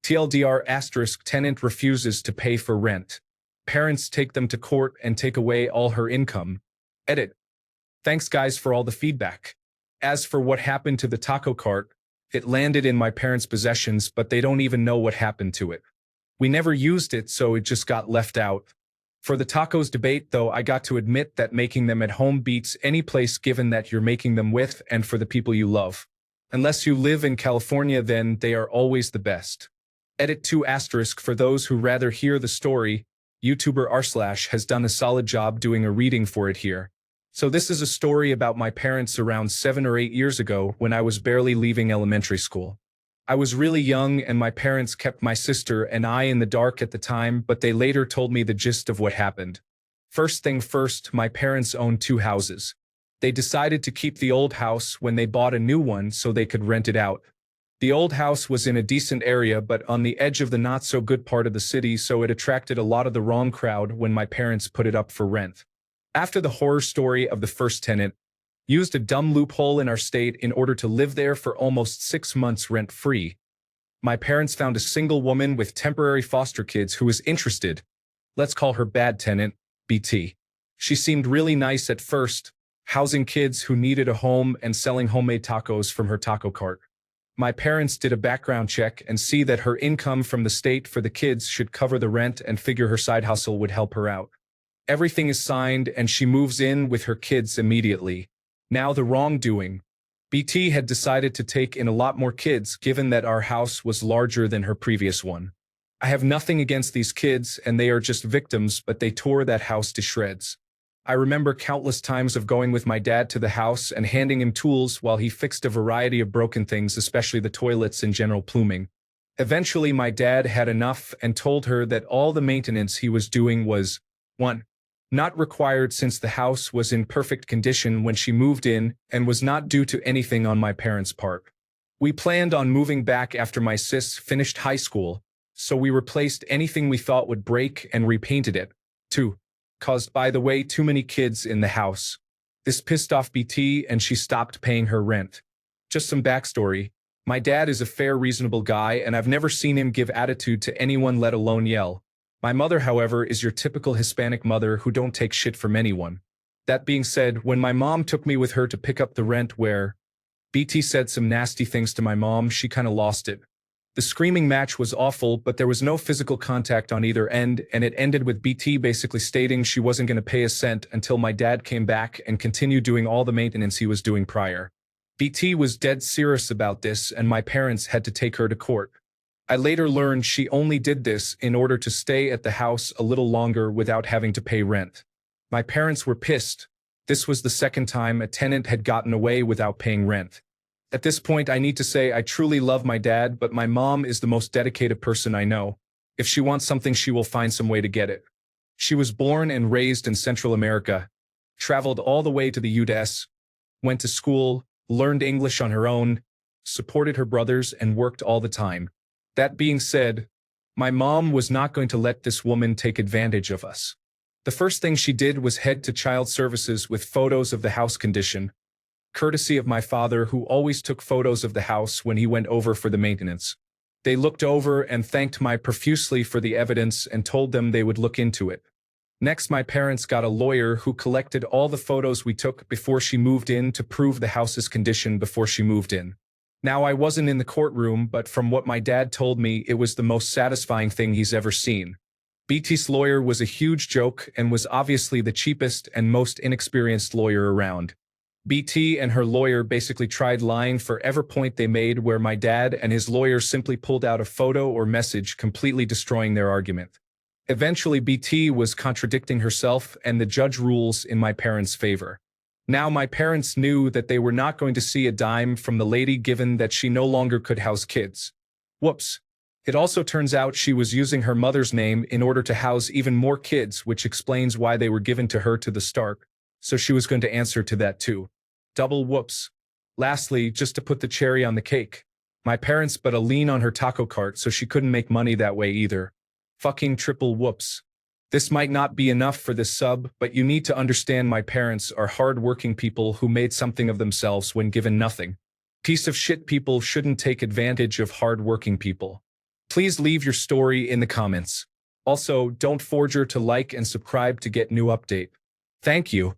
TLDR asterisk tenant refuses to pay for rent. Parents take them to court and take away all her income. Edit. Thanks guys for all the feedback. As for what happened to the taco cart, it landed in my parents' possessions, but they don't even know what happened to it. We never used it, so it just got left out. For the tacos debate, though, I got to admit that making them at home beats any place given that you're making them with and for the people you love. Unless you live in California, then they are always the best. Edit 2 asterisk for those who rather hear the story, YouTuber r/ has done a solid job doing a reading for it here. So this is a story about my parents around 7 or 8 years ago when I was barely leaving elementary school. I was really young and my parents kept my sister and I in the dark at the time, but they later told me the gist of what happened. First thing first, my parents owned 2 houses. They decided to keep the old house when they bought a new one so they could rent it out. The old house was in a decent area but on the edge of the not-so-good part of the city, so it attracted a lot of the wrong crowd when my parents put it up for rent. After the horror story of the first tenant, used a dumb loophole in our state in order to live there for almost 6 months rent-free, my parents found a single woman with temporary foster kids who was interested. Let's call her bad tenant, BT. She seemed really nice at first, housing kids who needed a home and selling homemade tacos from her taco cart. My parents did a background check and see that her income from the state for the kids should cover the rent and figure her side hustle would help her out. Everything is signed and she moves in with her kids immediately. Now the wrongdoing. BT had decided to take in a lot more kids given that our house was larger than her previous one. I have nothing against these kids and they are just victims, but they tore that house to shreds. I remember countless times of going with my dad to the house and handing him tools while he fixed a variety of broken things, especially the toilets and general plumbing. Eventually my dad had enough and told her that all the maintenance he was doing was 1. Not required since the house was in perfect condition when she moved in and was not due to anything on my parents' part. We planned on moving back after my sis finished high school, so we replaced anything we thought would break and repainted it. 2. Caused, by the way, too many kids in the house. This pissed off BT and she stopped paying her rent. Just some backstory. My dad is a fair, reasonable guy and I've never seen him give attitude to anyone, let alone yell. My mother, however, is your typical Hispanic mother who don't take shit from anyone. That being said, when my mom took me with her to pick up the rent where BT said some nasty things to my mom, she kinda lost it. The screaming match was awful, but there was no physical contact on either end, and it ended with BT basically stating she wasn't gonna pay a cent until my dad came back and continued doing all the maintenance he was doing prior. BT was dead serious about this and my parents had to take her to court. I later learned she only did this in order to stay at the house a little longer without having to pay rent. My parents were pissed. This was the second time a tenant had gotten away without paying rent. At this point, I need to say I truly love my dad, but my mom is the most dedicated person I know. If she wants something, she will find some way to get it. She was born and raised in Central America, traveled all the way to the US, went to school, learned English on her own, supported her brothers, and worked all the time. That being said, my mom was not going to let this woman take advantage of us. The first thing she did was head to child services with photos of the house condition, courtesy of my father who always took photos of the house when he went over for the maintenance. They looked over and thanked me profusely for the evidence and told them they would look into it. Next, my parents got a lawyer who collected all the photos we took before she moved in to prove the house's condition before she moved in. Now, I wasn't in the courtroom, but from what my dad told me, it was the most satisfying thing he's ever seen. BT's lawyer was a huge joke and was obviously the cheapest and most inexperienced lawyer around. BT and her lawyer basically tried lying for every point they made, where my dad and his lawyer simply pulled out a photo or message, completely destroying their argument. Eventually, BT was contradicting herself and the judge rules in my parents' favor. Now my parents knew that they were not going to see a dime from the lady given that she no longer could house kids. Whoops. It also turns out she was using her mother's name in order to house even more kids, which explains why they were given to her to the start, so she was going to answer to that too. Double whoops. Lastly, just to put the cherry on the cake, my parents put a lien on her taco cart so she couldn't make money that way either. Fucking triple whoops. This might not be enough for this sub, but you need to understand my parents are hard-working people who made something of themselves when given nothing. Piece of shit people shouldn't take advantage of hard-working people. Please leave your story in the comments. Also, don't forget to like and subscribe to get new update. Thank you.